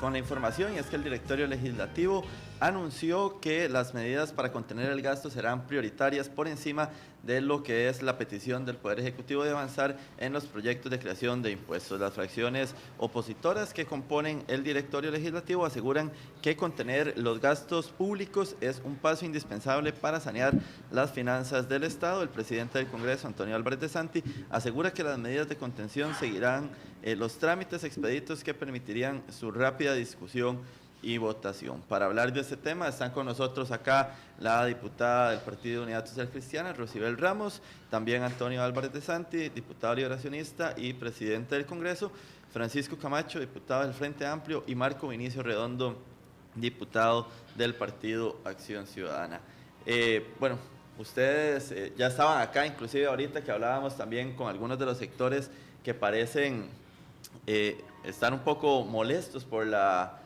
con la información, y es que el directorio legislativo anunció que las medidas para contener el gasto serán prioritarias por encima de lo que es la petición del Poder Ejecutivo de avanzar en los proyectos de creación de impuestos. Las fracciones opositoras que componen el directorio legislativo aseguran que contener los gastos públicos es un paso indispensable para sanear las finanzas del Estado. El presidente del Congreso, Antonio Álvarez de Santi, asegura que las medidas de contención seguirán los trámites expeditos que permitirían su rápida discusión y votación. Para hablar de este tema están con nosotros acá la diputada del Partido Unidad Social Cristiana, Rosibel Ramos, también Antonio Álvarez de Santi, diputado liberacionista y presidente del Congreso, Francisco Camacho, diputado del Frente Amplio, y Marco Vinicio Redondo, diputado del Partido Acción Ciudadana. Bueno, ustedes ya estaban acá, inclusive ahorita que hablábamos también con algunos de los sectores que parecen estar un poco molestos por la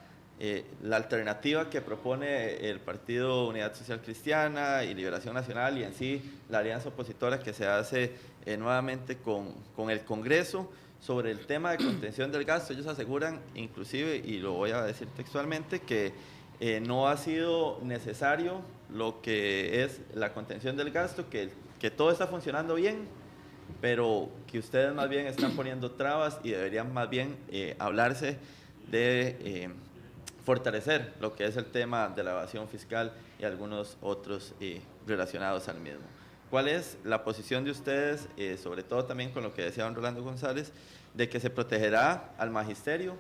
alternativa que propone el Partido Unidad Social Cristiana y Liberación Nacional, y en sí la alianza opositora que se hace nuevamente con el Congreso sobre el tema de contención del gasto. Ellos aseguran, inclusive, y lo voy a decir textualmente, que no ha sido necesario lo que es la contención del gasto, que todo está funcionando bien, pero que ustedes más bien están poniendo trabas y deberían más bien hablarse de fortalecer lo que es el tema de la evasión fiscal y algunos otros relacionados al mismo. ¿Cuál es la posición de ustedes, sobre todo también con lo que decía don Rolando González, de que se protegerá al magisterio,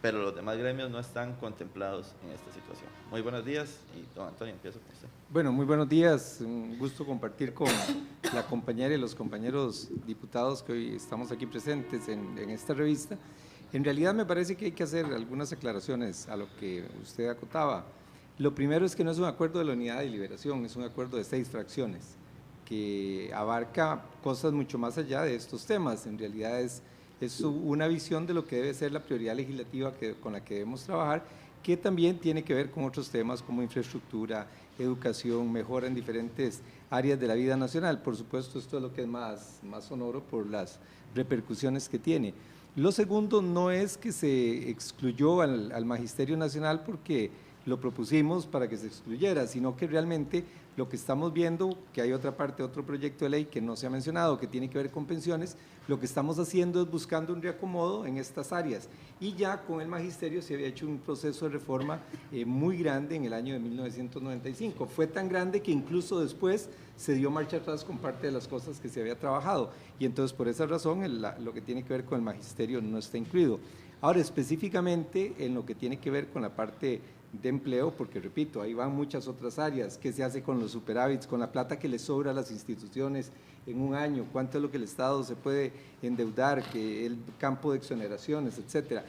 pero los demás gremios no están contemplados en esta situación? Muy buenos días, y don Antonio, empiezo con usted. Bueno, muy buenos días, un gusto compartir con la compañera y los compañeros diputados que hoy estamos aquí presentes en esta revista. En realidad me parece que hay que hacer algunas aclaraciones a lo que usted acotaba. Lo primero es que no es un acuerdo de la Unidad de Liberación, es un acuerdo de 6 fracciones que abarca cosas mucho más allá de estos temas. En realidad es una visión de lo que debe ser la prioridad legislativa con la que debemos trabajar, que también tiene que ver con otros temas como infraestructura, educación, mejora en diferentes áreas de la vida nacional. Por supuesto, esto es lo que es más sonoro por las repercusiones que tiene. Lo segundo no es que se excluyó al Magisterio Nacional porque lo propusimos para que se excluyera, sino que realmente lo que estamos viendo, que hay otra parte, otro proyecto de ley que no se ha mencionado, que tiene que ver con pensiones, lo que estamos haciendo es buscando un reacomodo en estas áreas. Y ya con el magisterio se había hecho un proceso de reforma muy grande en el año de 1995. Fue tan grande que incluso después se dio marcha atrás con parte de las cosas que se había trabajado. Y entonces por esa razón lo que tiene que ver con el magisterio no está incluido. Ahora, específicamente en lo que tiene que ver con la parte de empleo, porque repito, ahí van muchas otras áreas, qué se hace con los superávits, con la plata que le sobra a las instituciones en un año, cuánto es lo que el Estado se puede endeudar, que el campo de exoneraciones, etcétera.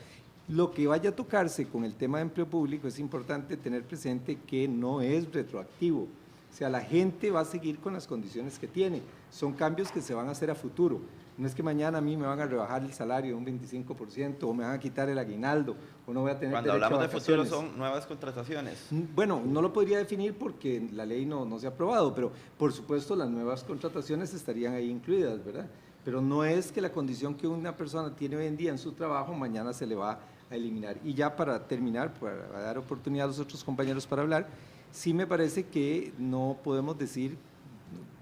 Lo que vaya a tocarse con el tema de empleo público es importante tener presente que no es retroactivo, o sea, la gente va a seguir con las condiciones que tiene, son cambios que se van a hacer a futuro. No es que mañana a mí me van a rebajar el salario un 25% o me van a quitar el aguinaldo o no voy a tener Cuando derecho a hablamos de futuro vacaciones. son nuevas contrataciones. Bueno, no lo podría definir porque la ley no se ha aprobado, pero por supuesto las nuevas contrataciones estarían ahí incluidas, ¿verdad? Pero no es que la condición que una persona tiene hoy en día en su trabajo mañana se le va a eliminar. Y ya para terminar, para dar oportunidad a los otros compañeros para hablar, sí me parece que no podemos decir,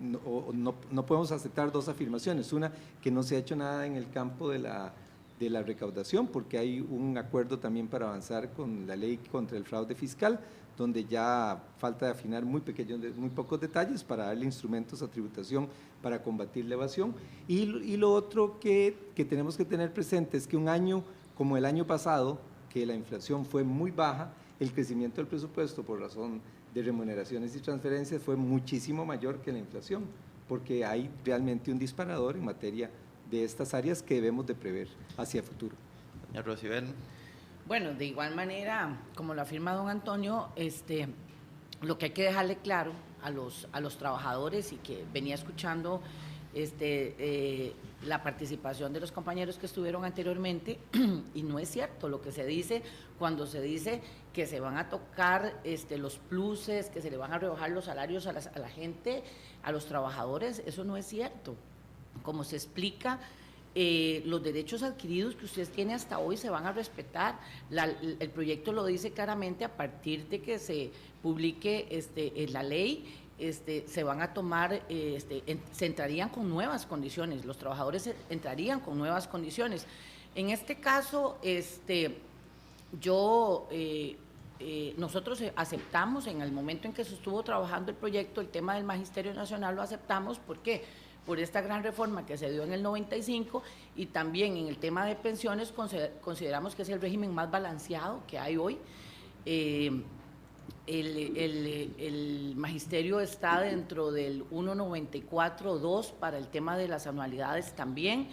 no podemos aceptar dos afirmaciones. Una, que no se ha hecho nada en el campo de la recaudación, porque hay un acuerdo también para avanzar con la ley contra el fraude fiscal, donde ya falta de afinar muy pocos detalles para darle instrumentos a tributación para combatir la evasión. Y lo otro que tenemos que tener presente es que un año como el año pasado, que la inflación fue muy baja, el crecimiento del presupuesto por razón de remuneraciones y transferencias fue muchísimo mayor que la inflación, porque hay realmente un disparador en materia de estas áreas que debemos de prever hacia el futuro. Doña Rosibel. Bueno, de igual manera, como lo afirma don Antonio, lo que hay que dejarle claro a los trabajadores, y que venía escuchando la participación de los compañeros que estuvieron anteriormente, y no es cierto lo que se dice cuando se dice que se van a tocar los pluses, que se le van a rebajar los salarios a la gente, a los trabajadores. Eso no es cierto. Como se explica los derechos adquiridos que usted tiene hasta hoy se van a respetar. El proyecto lo dice claramente, a partir de que se publique la ley, se van a tomar, se entrarían con nuevas condiciones, los trabajadores entrarían con nuevas condiciones. En este caso, nosotros aceptamos, en el momento en que se estuvo trabajando el proyecto, el tema del Magisterio Nacional lo aceptamos. ¿Por qué? Por esta gran reforma que se dio en el 95, y también en el tema de pensiones consideramos que es el régimen más balanceado que hay hoy. El magisterio está dentro del 1.94.2 para el tema de las anualidades también.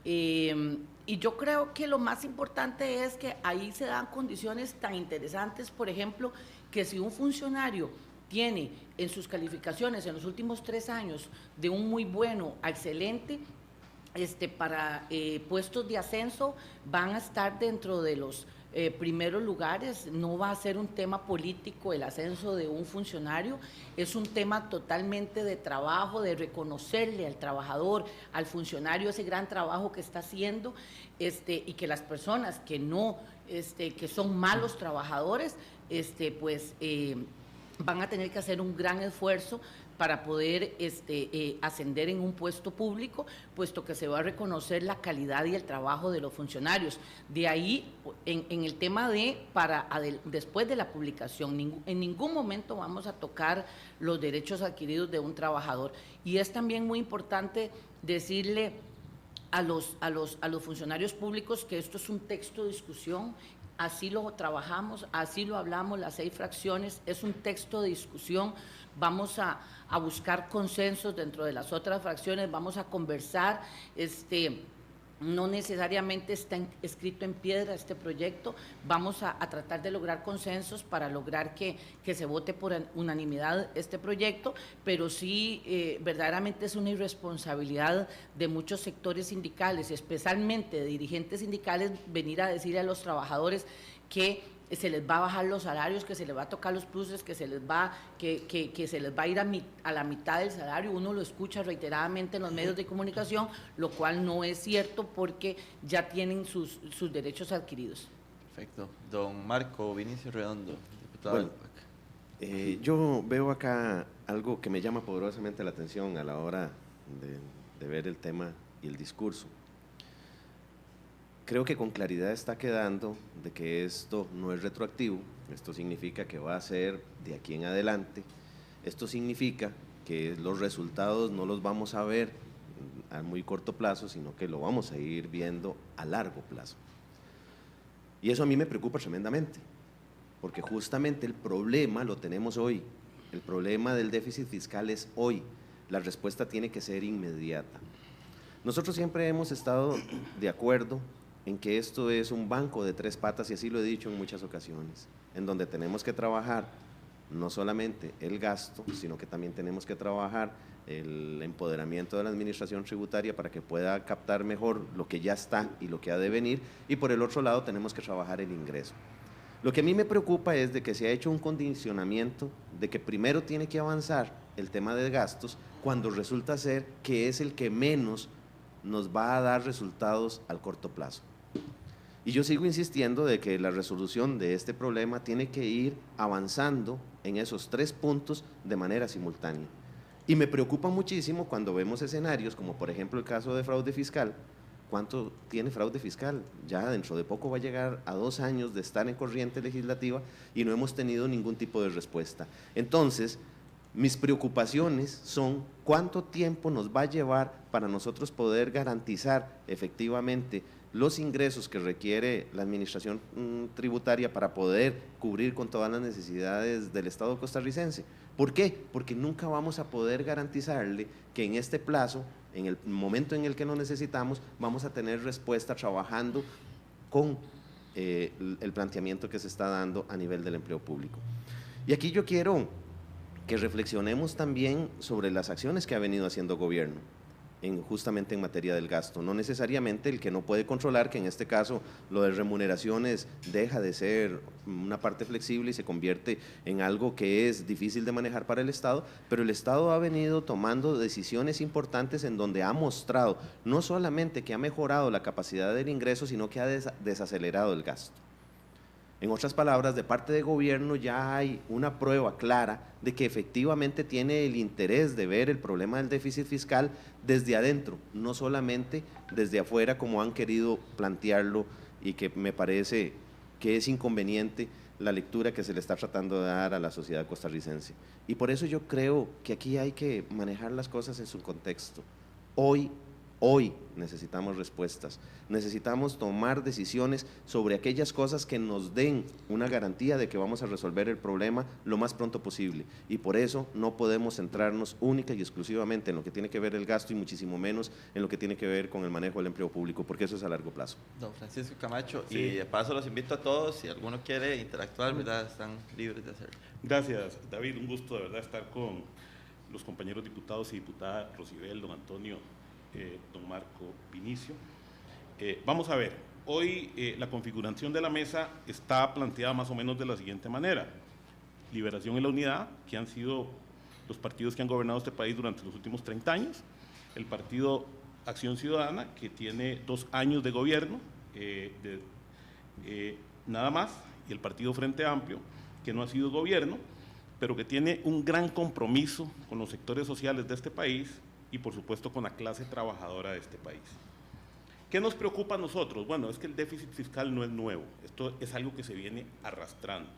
Y yo creo que lo más importante es que ahí se dan condiciones tan interesantes, por ejemplo, que si un funcionario tiene en sus calificaciones en los últimos 3 años de un muy bueno a excelente, para puestos de ascenso van a estar dentro de los primeros lugares. No va a ser un tema político el ascenso de un funcionario, es un tema totalmente de trabajo, de reconocerle al trabajador, al funcionario, ese gran trabajo que está haciendo, y que las personas que no, que son malos trabajadores, van a tener que hacer un gran esfuerzo para poder ascender en un puesto público, puesto que se va a reconocer la calidad y el trabajo de los funcionarios. De ahí, en el tema después de la publicación, en ningún momento vamos a tocar los derechos adquiridos de un trabajador. Y es también muy importante decirle a los funcionarios públicos que esto es un texto de discusión. Así lo trabajamos, así lo hablamos, las 6 fracciones, es un texto de discusión. Vamos a buscar consensos dentro de las otras fracciones, vamos a conversar. No necesariamente está escrito en piedra este proyecto, vamos a tratar de lograr consensos para lograr que se vote por unanimidad este proyecto, pero sí verdaderamente es una irresponsabilidad de muchos sectores sindicales, especialmente de dirigentes sindicales, venir a decirle a los trabajadores que se les va a bajar los salarios, que se les va a tocar los pluses, que se les va a ir a la mitad del salario. Uno lo escucha reiteradamente en los medios de comunicación, lo cual no es cierto, porque ya tienen sus derechos adquiridos. Perfecto. Don Marco Vinicio Redondo, diputado del PAC. Yo veo acá algo que me llama poderosamente la atención a la hora de ver el tema y el discurso. Creo que con claridad está quedando de que esto no es retroactivo, esto significa que va a ser de aquí en adelante, esto significa que los resultados no los vamos a ver a muy corto plazo, sino que lo vamos a ir viendo a largo plazo. Y eso a mí me preocupa tremendamente, porque justamente el problema lo tenemos hoy, el problema del déficit fiscal es hoy, la respuesta tiene que ser inmediata. Nosotros siempre hemos estado de acuerdo en que esto es un banco de 3 patas, y así lo he dicho en muchas ocasiones, en donde tenemos que trabajar no solamente el gasto, sino que también tenemos que trabajar el empoderamiento de la administración tributaria para que pueda captar mejor lo que ya está y lo que ha de venir, y por el otro lado tenemos que trabajar el ingreso. Lo que a mí me preocupa es de que se ha hecho un condicionamiento de que primero tiene que avanzar el tema de gastos, cuando resulta ser que es el que menos nos va a dar resultados al corto plazo. Y yo sigo insistiendo de que la resolución de este problema tiene que ir avanzando en esos 3 puntos de manera simultánea. Y me preocupa muchísimo cuando vemos escenarios como por ejemplo el caso de fraude fiscal. ¿Cuánto tiene fraude fiscal? Ya dentro de poco va a llegar a 2 años de estar en corriente legislativa y no hemos tenido ningún tipo de respuesta. Entonces, mis preocupaciones son cuánto tiempo nos va a llevar para nosotros poder garantizar efectivamente los ingresos que requiere la administración tributaria para poder cubrir con todas las necesidades del Estado costarricense. ¿Por qué? Porque nunca vamos a poder garantizarle que en este plazo, en el momento en el que lo necesitamos, vamos a tener respuesta trabajando con el planteamiento que se está dando a nivel del empleo público. Y aquí yo quiero que reflexionemos también sobre las acciones que ha venido haciendo el gobierno. justamente en materia del gasto, no necesariamente el que no puede controlar, que en este caso lo de remuneraciones deja de ser una parte flexible y se convierte en algo que es difícil de manejar para el Estado, pero el Estado ha venido tomando decisiones importantes en donde ha mostrado no solamente que ha mejorado la capacidad del ingreso, sino que ha desacelerado el gasto. En otras palabras, de parte del gobierno ya hay una prueba clara de que efectivamente tiene el interés de ver el problema del déficit fiscal desde adentro, no solamente desde afuera como han querido plantearlo, y que me parece que es inconveniente la lectura que se le está tratando de dar a la sociedad costarricense. Y por eso yo creo que aquí hay que manejar las cosas en su contexto. Hoy necesitamos respuestas, necesitamos tomar decisiones sobre aquellas cosas que nos den una garantía de que vamos a resolver el problema lo más pronto posible, y por eso no podemos centrarnos única y exclusivamente en lo que tiene que ver el gasto y muchísimo menos en lo que tiene que ver con el manejo del empleo público, porque eso es a largo plazo. Don Francisco Camacho, Sí. y de paso los invito a todos, si alguno quiere interactuar, ¿verdad? Están libres de hacerlo. Gracias, David. Un gusto de verdad estar con los compañeros diputados y diputadas Rosibel, don Antonio, don Marco Vinicio. Vamos a ver, hoy la configuración de la mesa está planteada más o menos de la siguiente manera: Liberación y la Unidad, que han sido los partidos que han gobernado este país durante los últimos 30 años, el partido Acción Ciudadana, que tiene 2 años de gobierno, nada más, y el partido Frente Amplio, que no ha sido gobierno, pero que tiene un gran compromiso con los sectores sociales de este país y por supuesto con la clase trabajadora de este país. ¿Qué nos preocupa a nosotros? Bueno, es que el déficit fiscal no es nuevo, esto es algo que se viene arrastrando.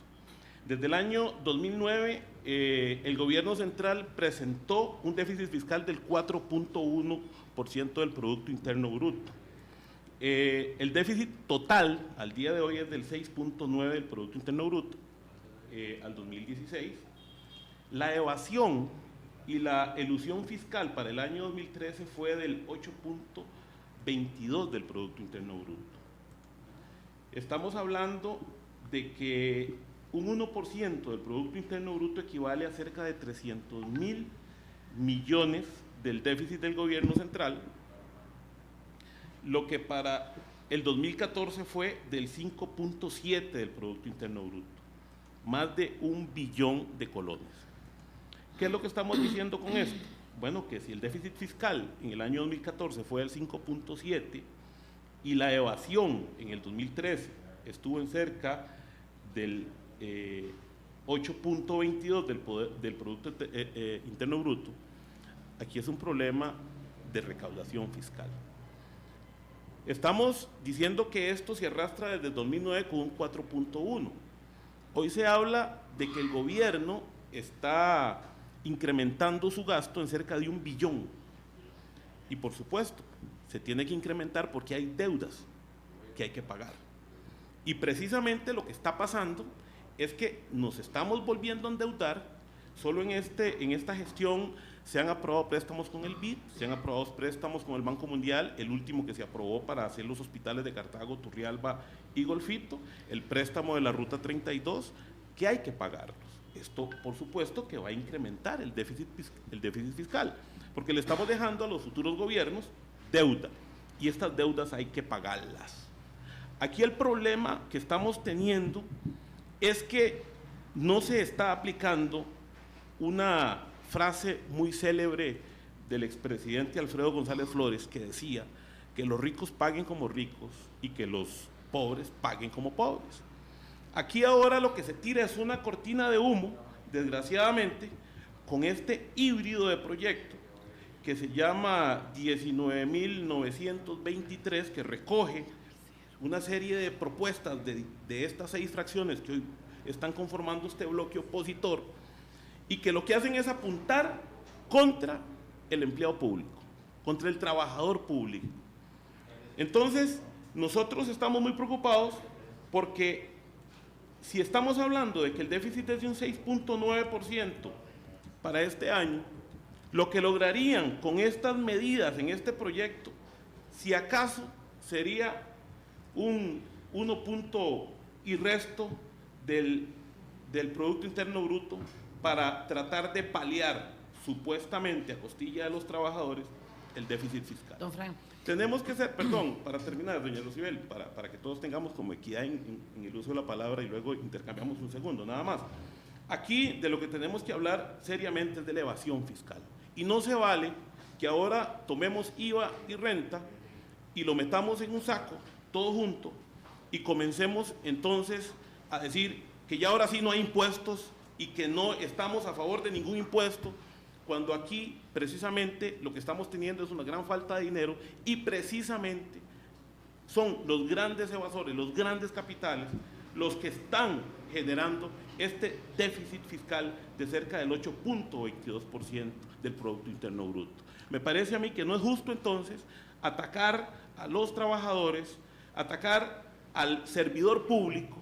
Desde el año 2009, el gobierno central presentó un déficit fiscal del 4.1% del Producto Interno Bruto. El déficit total al día de hoy es del 6.9% del Producto Interno Bruto al 2016. La evasión y la elusión fiscal para el año 2013 fue del 8.22% del Producto Interno Bruto. Estamos hablando de que un 1% del Producto Interno Bruto equivale a cerca de 300.000 millones del déficit del gobierno central, lo que para el 2014 fue del 5.7% del Producto Interno Bruto, más de 1 billón de colones. ¿Qué es lo que estamos diciendo con esto? Bueno, que si el déficit fiscal en el año 2014 fue del 5.7 y la evasión en el 2013 estuvo en cerca del 8.22 del Producto Interno Bruto, aquí es un problema de recaudación fiscal. Estamos diciendo que esto se arrastra desde 2009 con un 4.1. Hoy se habla de que el gobierno está incrementando su gasto en cerca de 1 billón. Y por supuesto, se tiene que incrementar porque hay deudas que hay que pagar. Y precisamente lo que está pasando es que nos estamos volviendo a endeudar. Solo en esta gestión se han aprobado préstamos con el BID, se han aprobado préstamos con el Banco Mundial, el último que se aprobó para hacer los hospitales de Cartago, Turrialba y Golfito, el préstamo de la Ruta 32, que hay que pagarlos. Esto, por supuesto, que va a incrementar el déficit fiscal, porque le estamos dejando a los futuros gobiernos deuda, y estas deudas hay que pagarlas. Aquí el problema que estamos teniendo es que no se está aplicando una frase muy célebre del expresidente Alfredo González Flores, que decía que los ricos paguen como ricos y que los pobres paguen como pobres. Aquí ahora lo que se tira es una cortina de humo, desgraciadamente, con este híbrido de proyecto que se llama 19.923, que recoge una serie de propuestas de estas 6 fracciones que hoy están conformando este bloque opositor, y que lo que hacen es apuntar contra el empleado público, contra el trabajador público. Entonces, nosotros estamos muy preocupados porque si estamos hablando de que el déficit es de un 6.9% para este año, lo que lograrían con estas medidas en este proyecto, si acaso, sería un 1 punto y resto del Producto Interno Bruto, para tratar de paliar, supuestamente a costilla de los trabajadores, el déficit fiscal. Don Frank. Tenemos que ser, perdón, para terminar, doña Rosibel, para que todos tengamos como equidad en el uso de la palabra y luego intercambiamos un segundo, nada más. Aquí de lo que tenemos que hablar seriamente es de la evasión fiscal. Y no se vale que ahora tomemos IVA y renta y lo metamos en un saco, todo junto, y comencemos entonces a decir que ya ahora sí no hay impuestos y que no estamos a favor de ningún impuesto, cuando aquí precisamente lo que estamos teniendo es una gran falta de dinero y precisamente son los grandes evasores, los grandes capitales, los que están generando este déficit fiscal de cerca del 8.22% del Producto Interno Bruto. Me parece a mí que no es justo entonces atacar a los trabajadores, atacar al servidor público,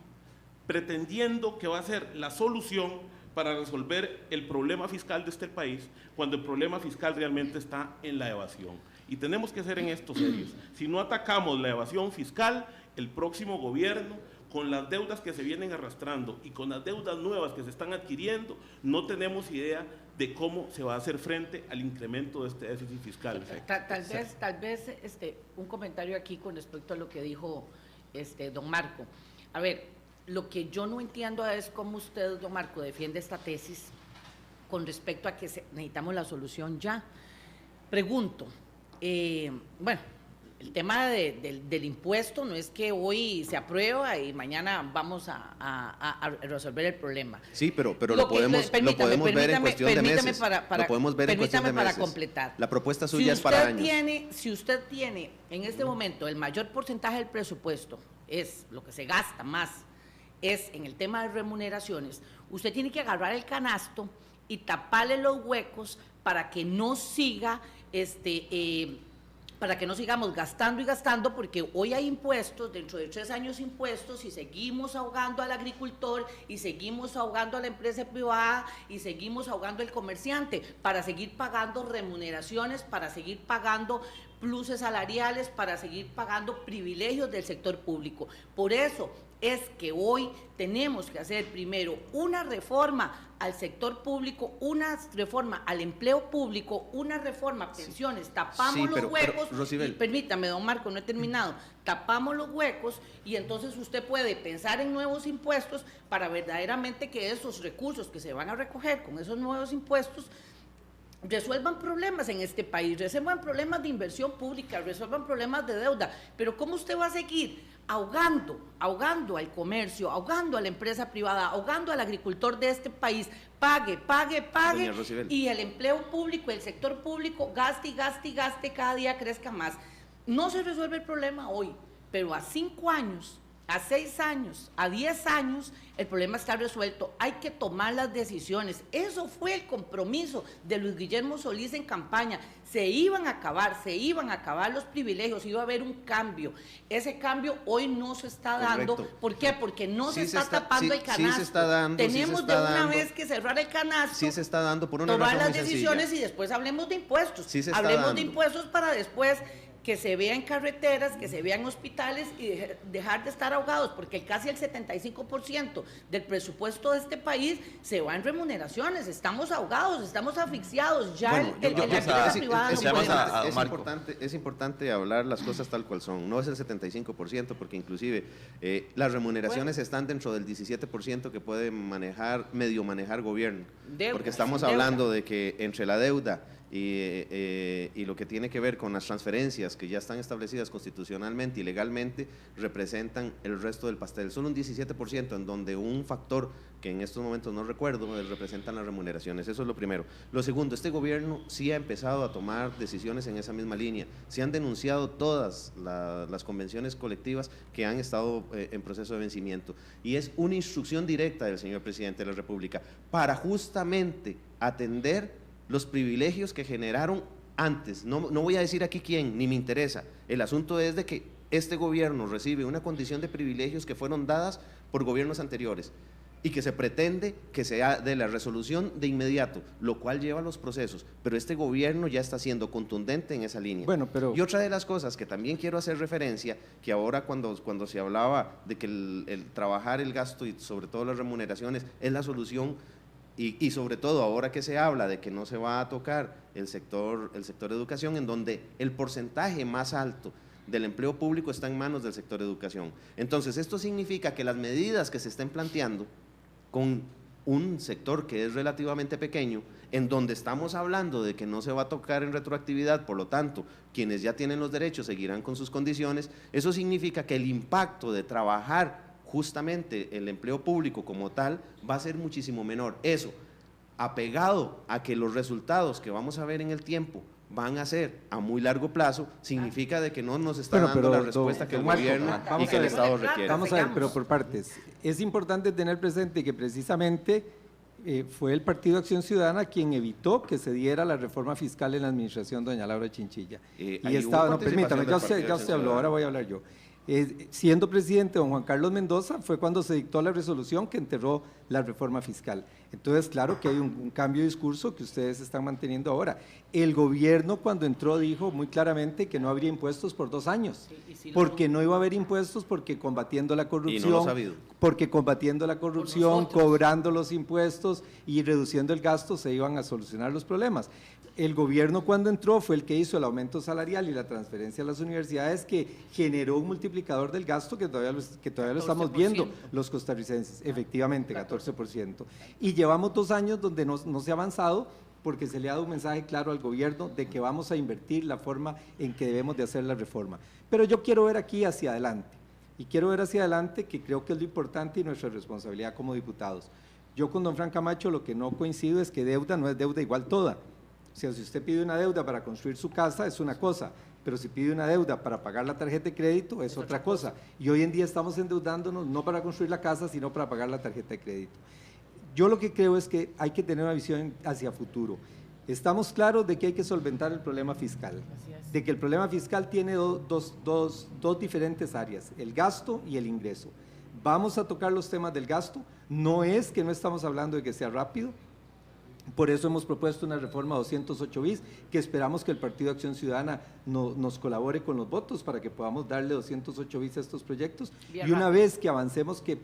pretendiendo que va a ser la solución para resolver el problema fiscal de este país, cuando el problema fiscal realmente está en la evasión. Y tenemos que ser en esto serios. Si no atacamos la evasión fiscal, el próximo gobierno, con las deudas que se vienen arrastrando y con las deudas nuevas que se están adquiriendo, no tenemos idea de cómo se va a hacer frente al incremento de este déficit fiscal. Tal vez un comentario aquí con respecto a lo que dijo don Marco. A ver, lo que yo no entiendo es cómo usted, don Marco, defiende esta tesis con respecto a que necesitamos la solución ya. Pregunto, bueno, el tema del impuesto no es que hoy se aprueba y mañana vamos a resolver el problema. Sí, pero lo podemos ver en cuestión de meses. Lo podemos ver en cuestión de meses. Para completar. La propuesta suya es para años. Si usted tiene en este momento el mayor porcentaje del presupuesto, es lo que se gasta más, es en el tema de remuneraciones, usted tiene que agarrar el canasto y taparle los huecos para que no siga para que no sigamos gastando y gastando, porque hoy hay impuestos, dentro de 3 años impuestos, y seguimos ahogando al agricultor, y seguimos ahogando a la empresa privada, y seguimos ahogando al comerciante, para seguir pagando remuneraciones, para seguir pagando pluses salariales, para seguir pagando privilegios del sector público. Por eso es que hoy tenemos que hacer primero una reforma al sector público, una reforma al empleo público, una reforma a pensiones, tapamos los huecos, y permítame, don Marco, no he terminado, tapamos los huecos y entonces usted puede pensar en nuevos impuestos para verdaderamente que esos recursos que se van a recoger con esos nuevos impuestos resuelvan problemas en este país, resuelvan problemas de inversión pública, resuelvan problemas de deuda, pero ¿cómo usted va a seguir ahogando al comercio, ahogando a la empresa privada, ahogando al agricultor de este país? Pague, y el empleo público, el sector público, gaste, cada día crezca más. No se resuelve el problema hoy, pero a 5 años, a 6 años, a 10 años, el problema está resuelto. Hay que tomar las decisiones. Eso fue el compromiso de Luis Guillermo Solís en campaña. Se iban a acabar los privilegios, iba a haber un cambio. Ese cambio hoy no se está dando. Correcto. ¿Por qué? Porque no se está tapando el canasto. Sí se está dando. Tenemos de una vez que cerrar el canasto. Sí se está dando por una tomar razón las muy decisiones sencilla. y después hablemos de impuestos. Sí se está hablemos dando. de impuestos para después que se vean carreteras, que se vean hospitales y dejar de estar ahogados, porque casi el 75% del presupuesto de este país se va en remuneraciones. Estamos ahogados, estamos asfixiados. Ya Bueno, la empresa privada no puede. Es importante hablar las cosas tal cual son. No es el 75%, porque inclusive las remuneraciones están dentro del 17% que puede medio manejar gobierno. Porque estamos hablando de que entre la deuda y lo que tiene que ver con las transferencias que ya están establecidas constitucionalmente y legalmente representan el resto del pastel. Solo un 17% en donde un factor que en estos momentos no recuerdo representan las remuneraciones. Eso es lo primero. Lo segundo, este gobierno sí ha empezado a tomar decisiones en esa misma línea. Se han denunciado todas las convenciones colectivas que han estado en proceso de vencimiento y es una instrucción directa del señor presidente de la República para justamente atender los privilegios que generaron antes. No voy a decir aquí quién, ni me interesa. El asunto es de que este gobierno recibe una condición de privilegios que fueron dadas por gobiernos anteriores y que se pretende que sea de la resolución de inmediato, lo cual lleva a los procesos, pero este gobierno ya está siendo contundente en esa línea. Bueno, pero... Y otra de las cosas que también quiero hacer referencia, que ahora cuando se hablaba de que el trabajar el gasto y sobre todo las remuneraciones es la solución, y sobre todo ahora que se habla de que no se va a tocar el sector educación, en donde el porcentaje más alto del empleo público está en manos del sector educación. Entonces, esto significa que las medidas que se estén planteando con un sector que es relativamente pequeño, en donde estamos hablando de que no se va a tocar en retroactividad, por lo tanto, quienes ya tienen los derechos seguirán con sus condiciones, eso significa que el impacto de trabajar justamente el empleo público como tal va a ser muchísimo menor. Eso, apegado a que los resultados que vamos a ver en el tiempo van a ser a muy largo plazo, significa de que no nos está dando la respuesta que el gobierno y que el Estado requiere. Vamos a ver, pero por partes. Es importante tener presente que precisamente fue el Partido Acción Ciudadana quien evitó que se diera la reforma fiscal en la administración doña Laura Chinchilla. Y estaba, no, permítame, ya usted habló, ahora voy a hablar yo. Siendo presidente don Juan Carlos Mendoza fue cuando se dictó la resolución que enterró la reforma fiscal. Entonces, claro que hay un cambio de discurso que ustedes están manteniendo ahora. El gobierno cuando entró dijo muy claramente que no habría impuestos por 2 años, porque no iba a haber impuestos porque combatiendo la corrupción, y no lo ha habido. Porque combatiendo la corrupción, cobrando los impuestos y reduciendo el gasto se iban a solucionar los problemas. El gobierno cuando entró fue el que hizo el aumento salarial y la transferencia a las universidades que generó un multiplicador del gasto que todavía lo estamos viendo los costarricenses, efectivamente 14%. Y llevamos 2 años donde no se ha avanzado porque se le ha dado un mensaje claro al gobierno de que vamos a invertir la forma en que debemos de hacer la reforma. Pero yo quiero ver aquí hacia adelante, y quiero ver hacia adelante que creo que es lo importante y nuestra responsabilidad como diputados. Yo con don Fran Camacho lo que no coincido es que deuda no es deuda igual toda. O sea, si usted pide una deuda para construir su casa es una cosa, pero si pide una deuda para pagar la tarjeta de crédito es otra cosa. Y hoy en día estamos endeudándonos no para construir la casa, sino para pagar la tarjeta de crédito. Yo lo que creo es que hay que tener una visión hacia futuro. Estamos claros de que hay que solventar el problema fiscal, de que el problema fiscal tiene dos diferentes áreas, el gasto y el ingreso. Vamos a tocar los temas del gasto, no es que no estamos hablando de que sea rápido. Por eso hemos propuesto una reforma 208 bis, que esperamos que el Partido Acción Ciudadana nos colabore con los votos para que podamos darle 208 bis a estos proyectos. Y una vez que avancemos, que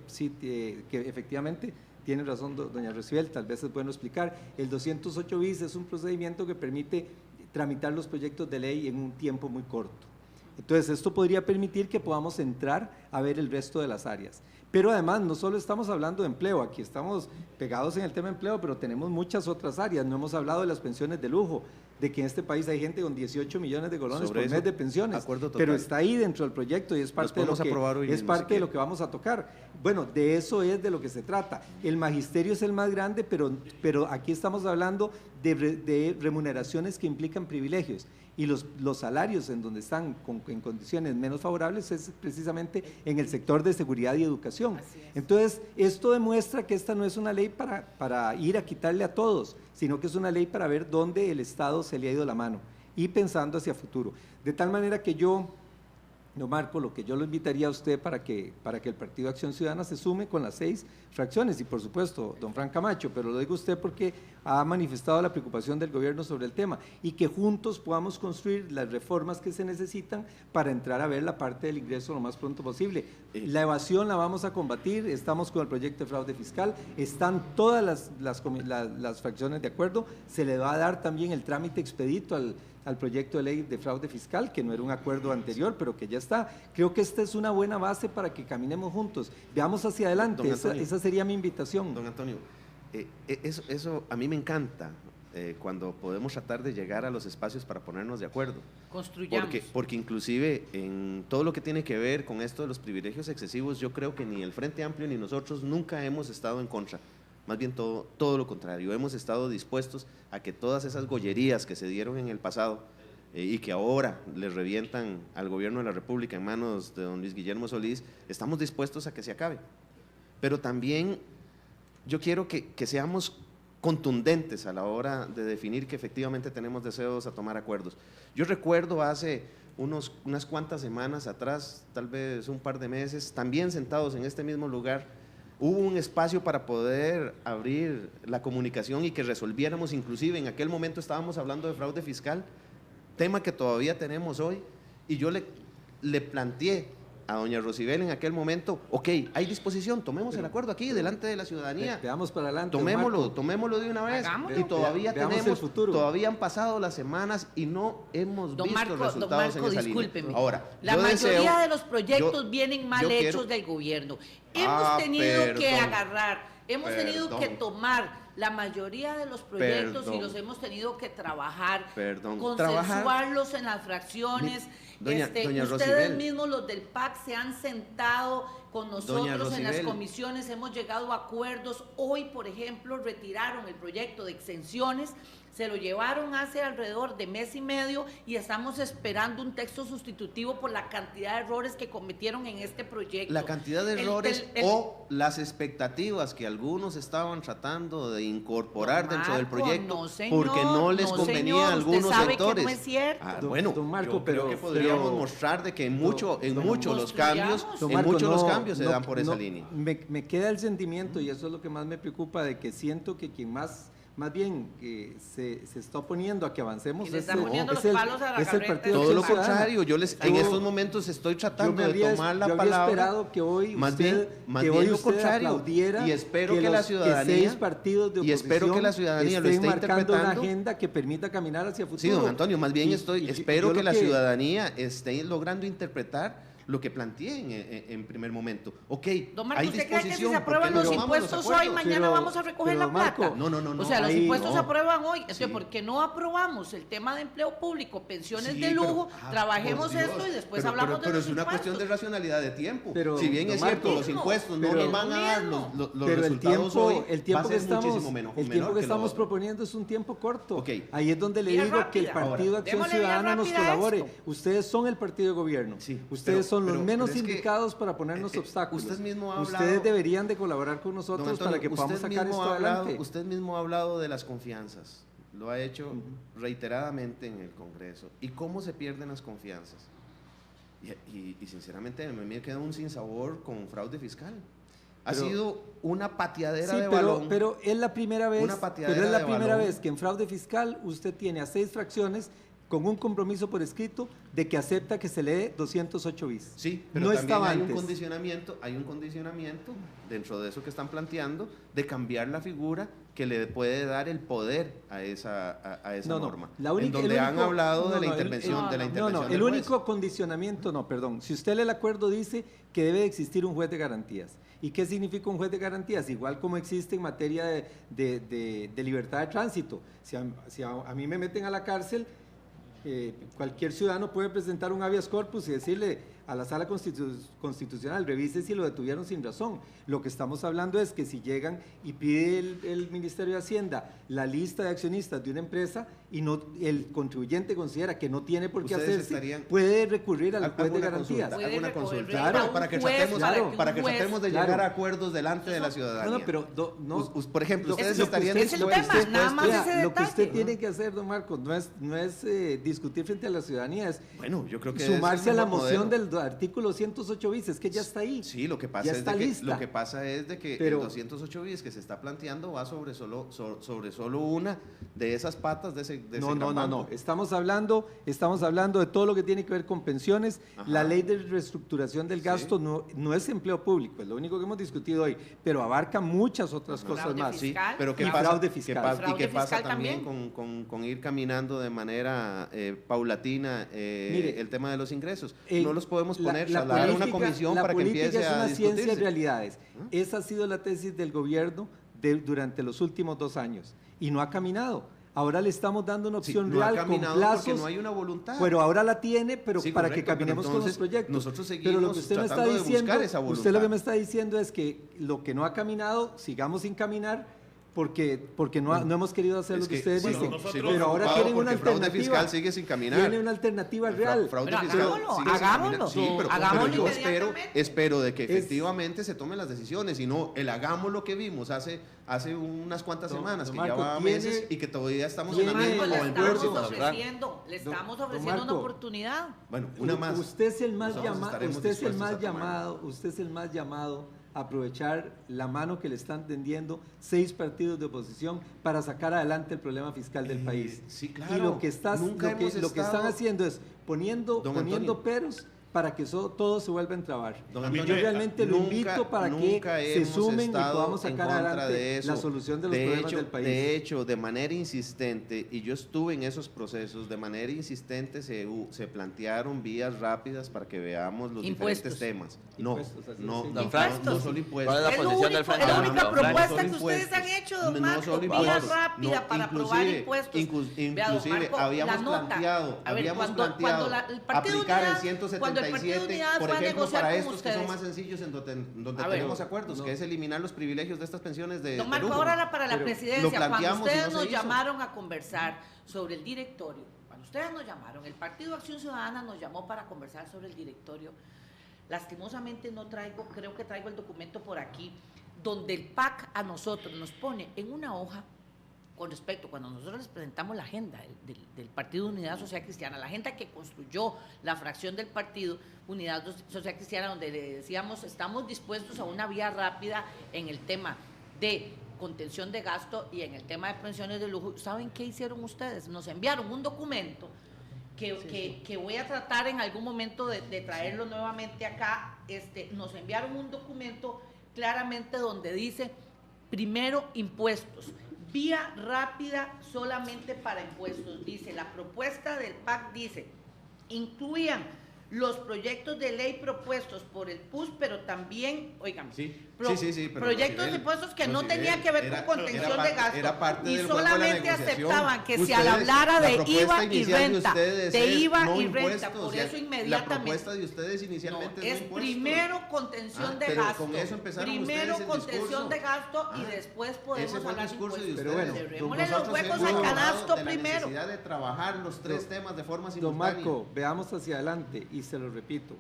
efectivamente, tiene razón doña Rocibel, tal vez es bueno explicar, el 208 bis es un procedimiento que permite tramitar los proyectos de ley en un tiempo muy corto. Entonces, esto podría permitir que podamos entrar a ver el resto de las áreas. Pero además, no solo estamos hablando de empleo, aquí estamos pegados en el tema de empleo, pero tenemos muchas otras áreas. No hemos hablado de las pensiones de lujo, de que en este país hay gente con 18 millones de colones por mes de pensiones, pero está ahí dentro del proyecto y es parte, de lo que vamos a tocar. Bueno, de eso es de lo que se trata. El magisterio es el más grande, pero aquí estamos hablando de remuneraciones que implican privilegios. Y los salarios en donde están en condiciones menos favorables es precisamente en el sector de seguridad y educación. Entonces, esto demuestra que esta no es una ley para ir a quitarle a todos, sino que es una ley para ver dónde el Estado se le ha ido la mano y pensando hacia futuro. De tal manera que yo, no Marco, lo que yo lo invitaría a usted para que el Partido Acción Ciudadana se sume con las 6 fracciones y por supuesto don Fran Camacho, pero lo digo usted porque ha manifestado la preocupación del gobierno sobre el tema y que juntos podamos construir las reformas que se necesitan para entrar a ver la parte del ingreso lo más pronto posible. La evasión la vamos a combatir, estamos con el proyecto de fraude fiscal, están todas las fracciones de acuerdo, se le va a dar también el trámite expedito al proyecto de ley de fraude fiscal, que no era un acuerdo anterior, pero que ya está. Creo que esta es una buena base para que caminemos juntos. Veamos hacia adelante, esa sería mi invitación. Don Antonio, eso a mí me encanta, cuando podemos tratar de llegar a los espacios para ponernos de acuerdo. Construyamos. Porque inclusive en todo lo que tiene que ver con esto de los privilegios excesivos, yo creo que ni el Frente Amplio ni nosotros nunca hemos estado en contra. Más bien todo lo contrario, hemos estado dispuestos a que todas esas gollerías que se dieron en el pasado y que ahora le revientan al gobierno de la República en manos de don Luis Guillermo Solís, estamos dispuestos a que se acabe. Pero también yo quiero que seamos contundentes a la hora de definir que efectivamente tenemos deseos a tomar acuerdos. Yo recuerdo hace unas cuantas semanas atrás, tal vez un par de meses, también sentados en este mismo lugar, hubo un espacio para poder abrir la comunicación y que resolviéramos, inclusive en aquel momento estábamos hablando de fraude fiscal, tema que todavía tenemos hoy, y yo le planteé a doña Rosibel en aquel momento, ok, hay disposición, tomemos el acuerdo aquí, delante de la ciudadanía. Veamos para adelante. Tomémoslo de una vez. Hagámoslo. Y todavía Veamos el futuro. todavía han pasado las semanas y no hemos Don visto Marco, resultados en esa discúlpeme. línea. Ahora, la yo mayoría deseo- de los proyectos yo- vienen mal yo quiero- hechos del gobierno. Hemos tenido que perdón. agarrar, hemos tenido que Perdón. tomar la mayoría de los proyectos y Perdón. los hemos tenido que trabajar, Perdón. consensuarlos en las fracciones. Doña Ustedes Rosibel. mismos, los del PAC, se han sentado con nosotros en las Rosibel. comisiones, hemos llegado a acuerdos. Hoy, por ejemplo, retiraron el proyecto de exenciones, se lo llevaron hace alrededor de mes y medio y estamos esperando un texto sustitutivo por la cantidad de errores que cometieron en este proyecto. La cantidad de El- errores el- o las expectativas que algunos estaban tratando de incorporar Don dentro del Marco, proyecto no, señor, porque no les no, convenía señor, a usted algunos sabe que sectores. no es cierto. Bueno, Don Marco, yo creo que podríamos pero- mostrar de que en Don- muchos construyamos. los cambios, Don en Marco, muchos los no, cambios se no, dan por esa no, línea. Me queda el sentimiento, y eso es lo que más me preocupa, de que siento que quien más bien que se está oponiendo a que avancemos Y le es están poniendo los palos a la es el carreta. Partido Todo lo Acción Ciudadana. contrario, yo en Yo- estos momentos estoy Yo tratando me de habría, tomar la yo habría palabra. esperado que hoy Más usted, bien que hoy lo usted contrario, aplaudiera y espero que la los ciudadanía 6 partidos de y espero que la oposición ciudadanía lo estén esté marcando una interpretando. agenda que permita caminar hacia futuro. Sí, don Antonio, más bien Y espero yo que lo la ciudadanía esté logrando interpretar lo que planteé en primer momento. Ok, Don Marco, hay ¿usted cree que si disposición, se ¿por qué aprueban no los tomamos los impuestos hoy, acuerdos? mañana Pero- vamos a recoger pero, la Marco, plata? No, O sea, los ahí impuestos no. se aprueban hoy. Sí. ¿Por qué no aprobamos el tema de empleo público, pensiones Sí, de pero- lujo, ah, trabajemos por Dios. esto y después Pero- hablamos pero de los es una impuestos? cuestión de racionalidad de tiempo. Pero, Si bien don es cierto, Marco, los impuestos no pero- nos van a dar los pero resultados hoy, el tiempo va a que ser estamos, muchísimo menor el tiempo que lo estamos otro. proponiendo es un tiempo corto. Ok. Ahí es donde le Vía digo que el rápida. Partido Ahora, Acción démosle vía Ciudadana nos rápida a colabore. esto. Ustedes son el partido de gobierno. Sí, Ustedes son los pero menos es que, indicados para ponernos obstáculos. usted mismo ha hablado- Ustedes deberían de colaborar con Don nosotros Antonio, para que podamos usted sacar mismo esto ha hablado- adelante. Usted mismo ha hablado de las confianzas. Lo ha hecho reiteradamente en el Congreso. ¿Y cómo se pierden las confianzas? Y sinceramente me queda un sinsabor con fraude fiscal. Ha Pero- sido una pateadera Sí, de pero, balón. pero es la primera vez, Una pateadera pero es la de primera balón. vez que en fraude fiscal usted tiene a 6 fracciones con un compromiso por escrito de que acepta que se le dé 208 bis. Sí, pero no también estaba hay un antes. condicionamiento dentro de eso que están planteando de cambiar la figura que le puede dar el poder a esa norma. La única- en donde el han único- hablado de la no, intervención, de la intervención el del juez. único condicionamiento, si usted lee el acuerdo dice que debe de existir un juez de garantías. ¿Y qué significa un juez de garantías? Igual como existe en materia de libertad de tránsito. Si a mí me meten a la cárcel, cualquier ciudadano puede presentar un habeas corpus y decirle a la sala constitucional, revise si lo detuvieron sin razón. Lo que estamos hablando es que si llegan y pide el Ministerio de Hacienda la lista de accionistas de una empresa y no el contribuyente considera que no tiene por qué Ustedes hacerse, estarían- puede recurrir al Hago juez de una garantías. consulta, Puede hago una recurrir consulta. Claro, a un para que juez, tratemos, claro, para que un juez- tratemos de claro. llegar a acuerdos delante de la ciudadanía. No, pero Por ejemplo, Ese ustedes es lo que estarían usted- ese es el dispuestos. tema, nada más Vea, ese lo que usted detalle. tiene que hacer, don Marcos, no es discutir frente a la ciudadanía, es Bueno, yo creo que sumarse ese a es la el mejor moción modelo. del artículo 108 bis, es que ya está ahí. Sí, lo que pasa Ya es está de que lista. lo que pasa es de que Pero- el 208 bis que se está planteando va sobre solo una de esas patas de ese No, gran banco. Estamos hablando de todo lo que tiene que ver con pensiones. Ajá. La ley de reestructuración del Sí. gasto no es empleo público, es lo único que hemos discutido hoy, pero abarca muchas otras cosas Fraude más. Sí, fiscal. pero ¿qué Y pasa, fraude qué fiscal. pasa- y Fraude qué pasa fiscal también también. con ir caminando de manera paulatina Mire, el tema de los ingresos? No los podemos La- poner, la trasladar a una política- comisión la para que política empiece es a una ciencia de discutirse. realidades. Esa ha sido la tesis del gobierno durante los últimos 2 años y no ha caminado. Ahora le estamos dando una Sí, opción no ha real con caminado plazos. porque no hay una voluntad. Pero ahora la tiene, pero Sí, para correcto, que caminemos pero con los entonces proyectos. nosotros pero lo seguimos que usted me está tratando de diciendo, buscar esa usted lo voluntad. que me está diciendo es que lo que no ha caminado, sigamos sin caminar porque no hemos querido hacer lo que ustedes bueno, dicen. nosotros- Pero ahora preocupado tienen una porque fraude alternativa. fiscal sigue sin caminar. Tiene una alternativa real. Fraude Pero fiscal hagámoslo, sigue sin hagámoslo. caminar. Sí, pero Hagámoslo yo inmediatamente. espero de que Es- efectivamente se tomen las decisiones y no el hagamos lo que vimos hace unas cuantas Don- semanas, don que ya Marco, va tiene- meses y que todavía estamos tiene- en la misma Marco, le con el estamos puerto. ofreciendo, le estamos Don ofreciendo una Marco. oportunidad. Bueno, una más. Usted es el más Nosotros llamado, estaremos usted es el dispuestos más a tomarla. llamado, usted es el más llamado a aprovechar la mano que le están tendiendo 6 partidos de oposición para sacar adelante el problema fiscal del país. sí, claro. Y lo que Nunca lo que hemos están estado- haciendo es poniendo Don Antonio. peros para que todo se vuelva a entrabar. Don Yo Antonio, realmente lo nunca- invito para nunca que se hemos sumen y estado podamos en sacar contra adelante de eso. la solución de los problemas del país. De hecho, de manera insistente, y yo estuve en esos procesos, de manera insistente se plantearon vías rápidas para que veamos los Impuestos. diferentes temas. No, Impuestos, así no, es. no, Impuestos. no solo impuestos. ¿Cuál es la Es lo posición del único- Frente es la Amplio? única Don Frank? propuesta No que solo ustedes impuestos, han hecho, don no Marco, solo vía impuestos, rápida no, para aprobar inclusive- impuestos. Vea, don Inclusive Marco, habíamos la nota. planteado, A ver, cuando el Partido aplicar Unidad- el 177, cuando el Partido Unidad por fue a ejemplo, negociar para con estos que son ustedes. más sencillos en donde A ver, tenemos acuerdos, no. que es eliminar los privilegios de estas pensiones de Don Marco, lujo. ahora era para la Pero presidencia, lo cuando planteamos y ustedes no se nos hizo. llamaron a conversar sobre el directorio, cuando ustedes nos llamaron, el Partido Acción Ciudadana nos llamó para conversar sobre el directorio. Lastimosamente no traigo, creo que traigo el documento por aquí, donde el PAC a nosotros nos pone en una hoja con respecto, cuando nosotros les presentamos la agenda del Partido Unidad Social Cristiana, la agenda que construyó la fracción del Partido Unidad Social Cristiana, donde le decíamos, estamos dispuestos a una vía rápida en el tema de contención de gasto y en el tema de pensiones de lujo. ¿Saben qué hicieron ustedes? Nos enviaron un documento que voy a tratar en algún momento de traerlo nuevamente acá. Nos enviaron un documento claramente donde dice, primero impuestos, vía rápida solamente para impuestos. Dice, la propuesta del PAC dice, incluían los proyectos de ley propuestos por el PUS, pero también, oigan, Sí, pro- sí, pero proyectos de Rosibel, impuestos que no Rosibel, tenían que ver era- con contención era de parte- gasto, era parte y del juego de la solamente negociación. aceptaban que se Ustedes, hablara la de propuesta IVA y inicial de renta, ustedes de es IVA no y renta, impuestos, por o sea, eso la inmediatamente. propuesta de ustedes inicialmente Es no impuestos. primero contención de pero gasto, con eso empezaron primero ustedes el contención discurso. de gasto y después podemos Ese fue el hablar de discurso de impuestos. ustedes. Pero bueno, Cerrémosle los Nosotros huecos hemos al hablado canasto de la primero. necesidad de trabajar los tres temas de forma Don simultánea. Marco, veamos hacia adelante y se lo repito,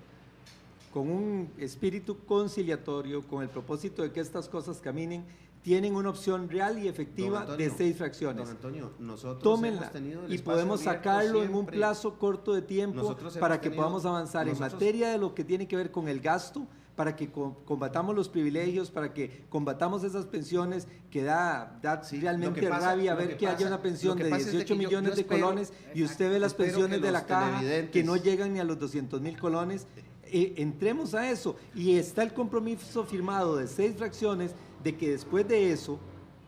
con un espíritu conciliatorio, con el propósito de que estas cosas caminen, tienen una opción real y efectiva Don Antonio, de 6 fracciones. Don Antonio, nosotros Tómenla hemos tenido el y espacio podemos abierto sacarlo en un siempre. plazo corto de tiempo Nosotros hemos para que tenido- podamos avanzar en nosotros- materia de lo que tiene que ver con el gasto, para que combatamos los privilegios, para que combatamos esas pensiones que da Sí, realmente lo que pasa- rabia lo ver que que haya pasa- una pensión lo que de pasa es de 18 que yo millones de espero- colones y usted ve las espero pensiones que de la los caja televidentes- que no llegan ni a los 200,000 colones. Entremos a eso y está el compromiso firmado de 6 fracciones de que después de eso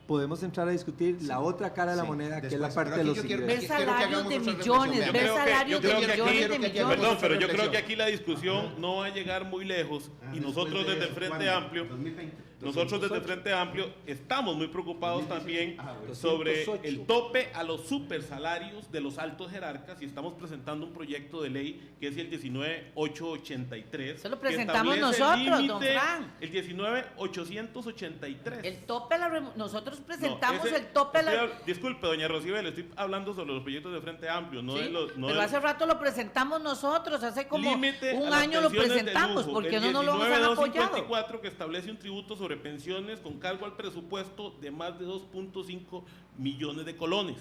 podemos entrar a discutir la otra cara de la Sí, moneda, que es después, la parte pero de aquí los yo quiero- ingresos. Ve quiero que salarios hagamos de otra millones, reflexión. ve Yo creo que- salarios yo de creo que aquí millones quiero de que millones. Perdón, pero yo creo reflexión. que aquí la discusión no va a llegar muy lejos y nosotros desde el Frente Amplio, 2020. nosotros desde el Frente Amplio estamos muy preocupados también sobre 208. el tope a los supersalarios de los altos jerarcas y estamos presentando un proyecto de ley que es el 19883. Se lo que presentamos establece el nosotros, don límite, Fran. El 19883. El tope, nosotros presentamos No, ese- el tope. Disculpe, doña Rosibel, estoy hablando sobre los proyectos de Frente Amplio, no Sí, de los... No pero de- hace rato lo presentamos nosotros, hace como límite a un las año lo pensiones de presentamos, lujo, porque el no nos lo han apoyado. 19254, que establece un tributo sobre pensiones con cargo al presupuesto de más de 2.5 millones de colones.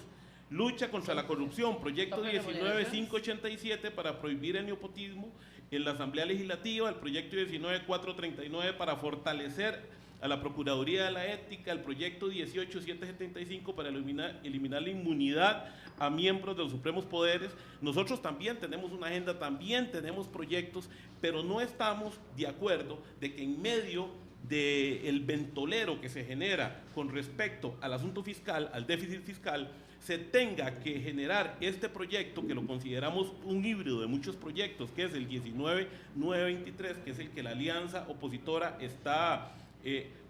Lucha contra la corrupción, proyecto Tope de 19587 para prohibir el nepotismo en la Asamblea Legislativa, el proyecto 19439 para fortalecer a la Procuraduría de la Ética, el proyecto 18775 para eliminar la inmunidad a miembros de los supremos poderes. Nosotros también tenemos una agenda, también tenemos proyectos, pero no estamos de acuerdo de que en medio del ventolero que se genera con respecto al asunto fiscal, al déficit fiscal, se tenga que generar este proyecto, que lo consideramos un híbrido de muchos proyectos, que es el 19923, que es el que la alianza opositora está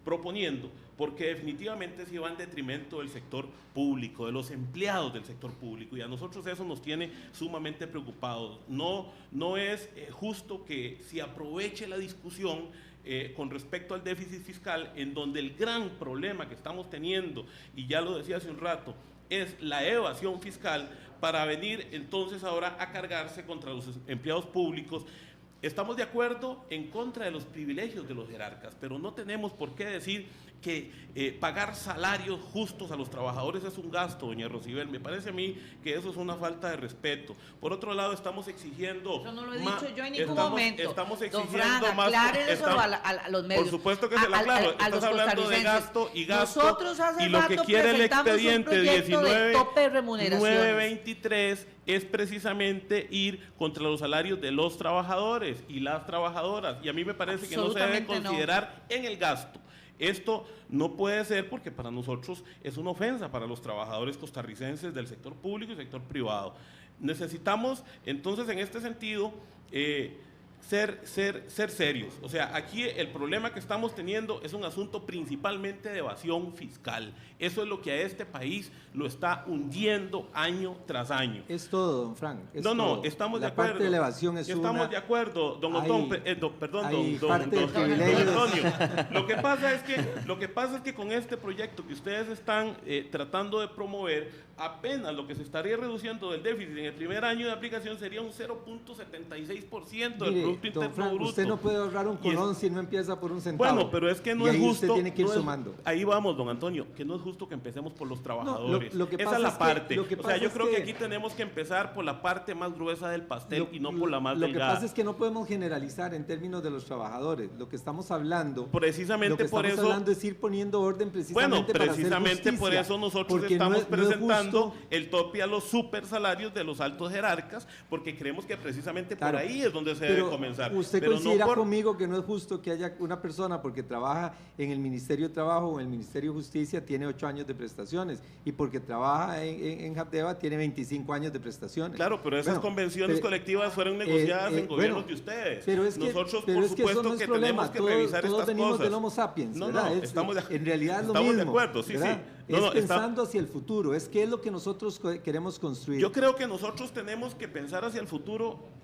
proponiendo, porque definitivamente se va en detrimento del sector público, de los empleados del sector público, y a nosotros eso nos tiene sumamente preocupados. No es justo que se aproveche la discusión con respecto al déficit fiscal, en donde el gran problema que estamos teniendo, y ya lo decía hace un rato, es la evasión fiscal, para venir entonces ahora a cargarse contra los empleados públicos. Estamos de acuerdo en contra de los privilegios de los jerarcas, pero no tenemos por qué decir que pagar salarios justos a los trabajadores es un gasto, doña Rosibel. Me parece a mí que eso es una falta de respeto. Por otro lado, estamos exigiendo... Eso no lo he dicho yo en ningún estamos, momento. Estamos Don exigiendo Fran, más... aclárenselo a los medios. Por supuesto que se lo aclaro. A Estás los hablando de costarricenses. gasto y gasto. Nosotros hace y lo que rato quiere el presentamos un expediente proyecto de tope de remuneraciones. 19.923 es precisamente ir contra los salarios de los trabajadores. trabajadores y las trabajadoras, y a mí me parece que no se debe considerar en el gasto. Esto no puede ser porque para nosotros es una ofensa para los trabajadores costarricenses del sector público y sector privado. Necesitamos, entonces, en este sentido, ser serios. O sea, aquí el problema que estamos teniendo es un asunto principalmente de evasión fiscal. Eso es lo que a este país lo está hundiendo año tras año. Es todo, don Frank. No, estamos de acuerdo. La parte de la evasión es Estamos de acuerdo, don Antonio. Lo que pasa es que con este proyecto que ustedes están tratando de promover, apenas lo que se estaría reduciendo del déficit en el primer año de aplicación sería un 0.76% del Producto Interno Bruto. Usted no puede ahorrar un colón si no empieza por un centavo. Bueno, pero es que no es justo. Usted tiene que ir sumando. Ahí vamos, don Antonio, que no es justo que empecemos por los trabajadores. Lo que esa pasa es la parte. yo creo que aquí tenemos que empezar por la parte más gruesa del pastel y no por la más delgada. Lo que pasa es que no podemos generalizar en términos de los trabajadores. Lo que estamos hablando, precisamente por eso, hablando es ir poniendo orden precisamente para hacer justicia, por eso nosotros estamos presentando el tope a los super salarios de los altos jerarcas, porque creemos que precisamente por ahí es donde se debe comenzar. Usted coincidirá conmigo que no es justo que haya una persona porque trabaja en el Ministerio de Trabajo o en el Ministerio de Justicia tiene 8 años de prestaciones y porque trabaja en Habdeba tiene 25 años de prestaciones. Claro, pero esas convenciones colectivas fueron negociadas en gobiernos de ustedes. Pero es que, nosotros, pero por es que supuesto, eso no es que problema. tenemos que revisar todos estas venimos cosas. del Homo sapiens, ¿verdad? En realidad es lo estamos mismo. de acuerdo, sí. Es pensando hacia el futuro, es qué es lo que nosotros queremos construir. Yo creo que nosotros tenemos que pensar hacia el futuro.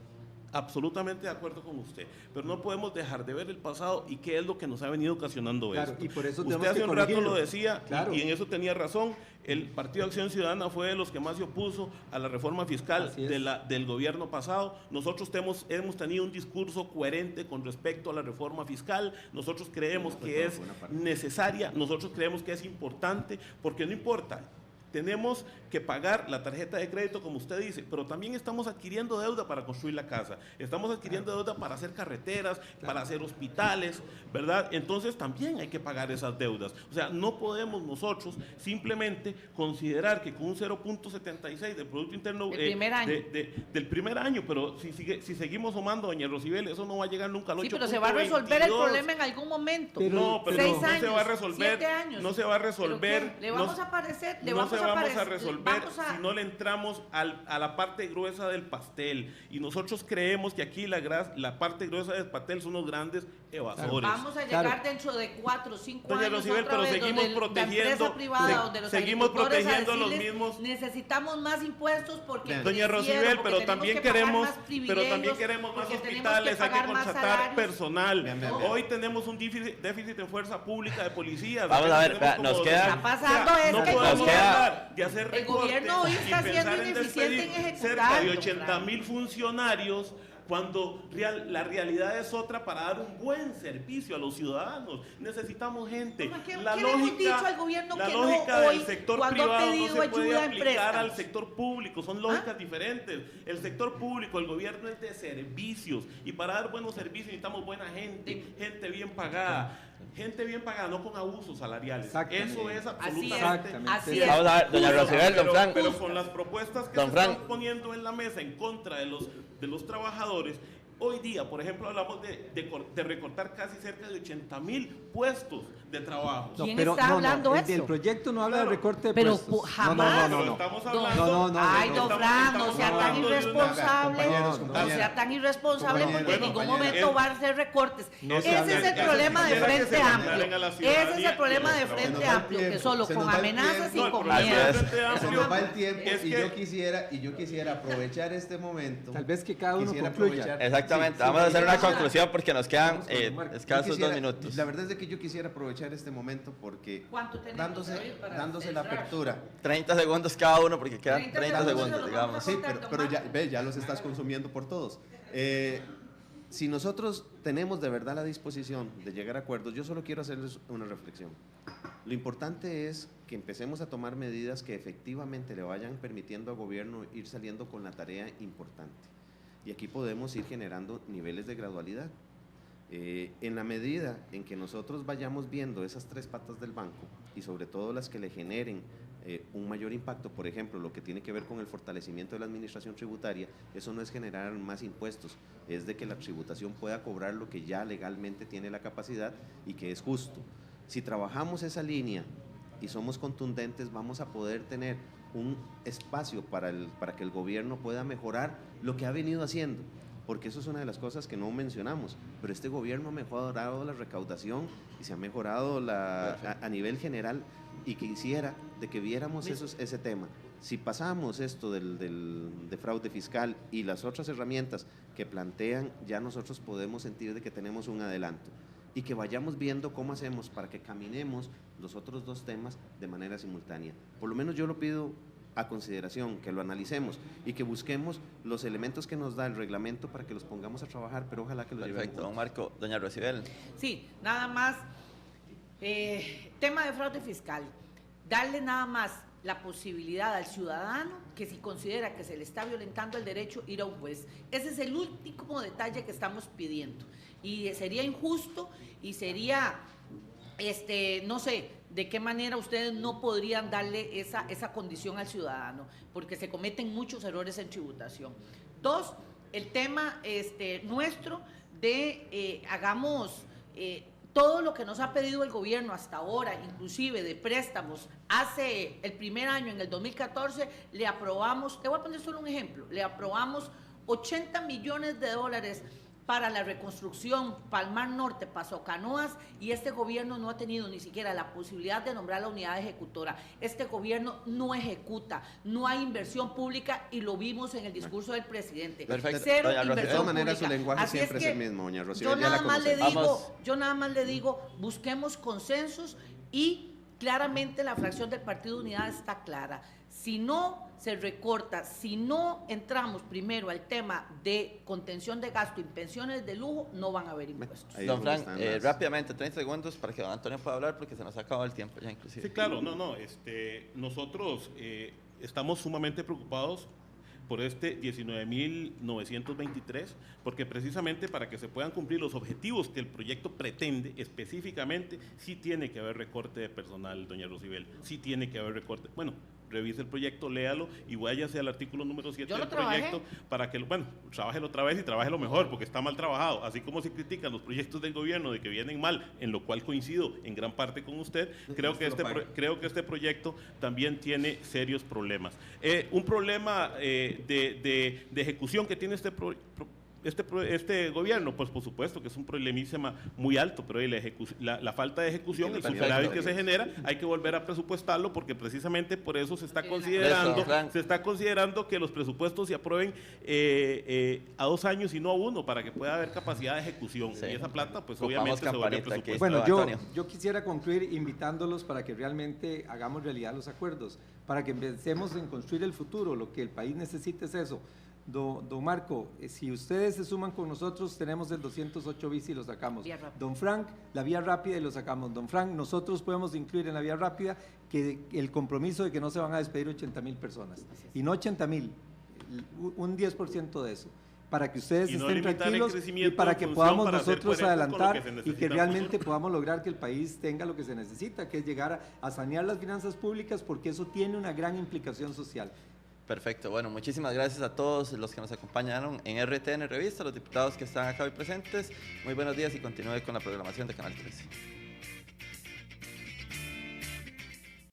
Absolutamente de acuerdo con usted, pero no podemos dejar de ver el pasado y qué es lo que nos ha venido ocasionando esto. Y por eso usted hace un rato lo decía, claro. y en eso tenía razón. El Partido de Acción Ciudadana fue de los que más se opuso a la reforma fiscal del gobierno pasado. Nosotros hemos tenido un discurso coherente con respecto a la reforma fiscal. Nosotros creemos que es necesaria, nosotros creemos que es importante, porque no importa. Tenemos que pagar la tarjeta de crédito, como usted dice, pero también estamos adquiriendo deuda para construir la casa, estamos adquiriendo deuda para hacer carreteras, para hacer hospitales, ¿verdad? Entonces también hay que pagar esas deudas. O sea, no podemos nosotros simplemente considerar que con un 0.76 del Producto Interno del primer año, pero si seguimos sumando, doña Rosibel, eso no va a llegar nunca al 8.22. Sí, pero se va a resolver el problema en algún momento. No, pero 6 no años, se va a resolver. 7 años. No se va a resolver. ¿Le vamos a aparecer? No vamos a resolver si no le entramos a la parte gruesa del pastel. Y nosotros creemos que aquí la parte gruesa del pastel son los grandes evasores. Vamos a llegar dentro de 4 o 5 Doña años Rosibel, otra vez, seguimos protegiendo, seguimos protegiendo los mismos. Necesitamos más impuestos porque Doña Rosibel, pero también queremos más hospitales, hay que contratar personal. Hoy tenemos un déficit en fuerza pública de policías. Vamos a ver, nos queda. Está pasando de hacer recortes, el gobierno hoy está siendo ineficiente en ejecutar. Cerca de 80,000 funcionarios cuando la realidad es otra para dar un buen servicio a los ciudadanos. Necesitamos gente. La lógica del sector privado no se puede aplicar al sector público, son lógicas diferentes. El sector público, el gobierno es de servicios y para dar buenos servicios necesitamos buena gente, gente bien pagada. Gente bien pagada, no con abusos salariales. Eso es absolutamente. Así es. Vamos a ver, doña Rosibel, don Frank. Pero con las propuestas que se están poniendo en la mesa en contra de los trabajadores, hoy día, por ejemplo, hablamos de recortar casi cerca de 80,000 puestos de trabajo. ¿Quién está hablando eso? El proyecto no habla de recorte de pero puestos. jamás. No. Estamos hablando. Ay, don Fran, no sea tan irresponsable. No sea tan irresponsable porque en ningún momento va a hacer recortes. Ese es el problema de Frente Amplio. Ese es el problema de Frente Amplio, que solo con amenazas y con miedo. Se nos va el tiempo y yo quisiera aprovechar este momento. Tal vez que cada uno concluya. Exactamente, vamos a hacer una conclusión porque nos quedan escasos 2 minutos. La verdad es de que yo quisiera aprovechar este momento porque dándose la apertura. 30 segundos cada uno porque quedan 30 segundos, digamos. Sí, pero ya los estás consumiendo por todos. Si nosotros tenemos de verdad la disposición de llegar a acuerdos, yo solo quiero hacerles una reflexión. Lo importante es que empecemos a tomar medidas que efectivamente le vayan permitiendo al gobierno ir saliendo con la tarea importante. Y aquí podemos ir generando niveles de gradualidad. En la medida en que nosotros vayamos viendo esas 3 patas del banco y sobre todo las que le generen un mayor impacto, por ejemplo, lo que tiene que ver con el fortalecimiento de la administración tributaria, eso no es generar más impuestos, es de que la tributación pueda cobrar lo que ya legalmente tiene la capacidad y que es justo. Si trabajamos esa línea y somos contundentes, vamos a poder tener un espacio para que el gobierno pueda mejorar lo que ha venido haciendo, porque eso es una de las cosas que no mencionamos, pero este gobierno ha mejorado la recaudación y se ha mejorado a nivel general, y quisiera de que viéramos ese tema. Si pasamos esto de fraude fiscal y las otras herramientas que plantean, ya nosotros podemos sentir de que tenemos un adelanto y que vayamos viendo cómo hacemos para que caminemos los otros dos temas de manera simultánea. Por lo menos yo lo pido a consideración, que lo analicemos y que busquemos los elementos que nos da el reglamento para que los pongamos a trabajar, pero ojalá que lo llevemos. Perfecto, don Marco. Doña Rosibel. Sí, nada más, tema de fraude fiscal, darle nada más la posibilidad al ciudadano que si considera que se le está violentando el derecho, ir a un juez. Ese es el último detalle que estamos pidiendo. Y sería injusto y sería, no sé, de qué manera ustedes no podrían darle esa condición al ciudadano, porque se cometen muchos errores en tributación. Dos, el tema nuestro de hagamos todo lo que nos ha pedido el gobierno hasta ahora, inclusive de préstamos. Hace el primer año, en el 2014, le aprobamos, te voy a poner solo un ejemplo, le aprobamos 80 millones de dólares para la reconstrucción Palmar Norte, Paso Canoas, y este gobierno no ha tenido ni siquiera la posibilidad de nombrar la unidad ejecutora. Este gobierno no ejecuta, no hay inversión pública y lo vimos en el discurso del presidente. Perfecto. Cero Doña Rosibel. inversión De todas maneras, pública. su lenguaje Así siempre es es que el mismo, doña Rosibel. yo ya la nada más le conocemos. digo, busquemos consensos y claramente la fracción del Partido Unidad está clara. Si no se recorta, si no entramos primero al tema de contención de gasto y pensiones de lujo, no van a haber impuestos. Ahí Don es donde Frank, están las- rápidamente, 30 segundos para que don Antonio pueda hablar porque se nos ha acabado el tiempo ya inclusive. Sí, claro, nosotros estamos sumamente preocupados por este 19.923, porque precisamente para que se puedan cumplir los objetivos que el proyecto pretende específicamente, sí tiene que haber recorte de personal, doña Rosibel, sí tiene que haber recorte. Bueno, revise el proyecto, léalo y váyase al artículo número 7 Yo lo del proyecto trabajé. para que, trabájelo otra vez y trabájelo mejor, porque está mal trabajado. Así como se critican los proyectos del gobierno de que vienen mal, en lo cual coincido en gran parte con usted, creo que este proyecto también tiene serios problemas. Un problema de ejecución que tiene este gobierno, pues por supuesto que es un problemísima muy alto, pero la falta de ejecución, el superávit que se genera, hay que volver a presupuestarlo porque precisamente por eso se está considerando que los presupuestos se aprueben a 2 años y no a 1 para que pueda haber capacidad de ejecución. Sí. Y esa plata, pues Ocupamos obviamente se vuelve campanita aquí. presupuesto. Bueno, Don Antonio. yo quisiera concluir invitándolos para que realmente hagamos realidad los acuerdos, para que empecemos en construir el futuro. Lo que el país necesita es eso. Don Marco, si ustedes se suman con nosotros, tenemos el 208 bis y lo sacamos. Vía rápida. Don Frank, la vía rápida y lo sacamos. Don Frank, nosotros podemos incluir en la vía rápida que el compromiso de que no se van a despedir 80,000 personas. Y no 80,000, un 10% de eso. Para que ustedes Y no estén limitar el tranquilos y crecimiento para en que función podamos para ser nosotros coherentes con lo adelantar que se y necesita que en realmente futuro. podamos lograr que el país tenga lo que se necesita, que es llegar a sanear las finanzas públicas, porque eso tiene una gran implicación social. Perfecto, bueno, muchísimas gracias a todos los que nos acompañaron en RTN Revista, los diputados que están acá hoy presentes. Muy buenos días y continúe con la programación de Canal 13.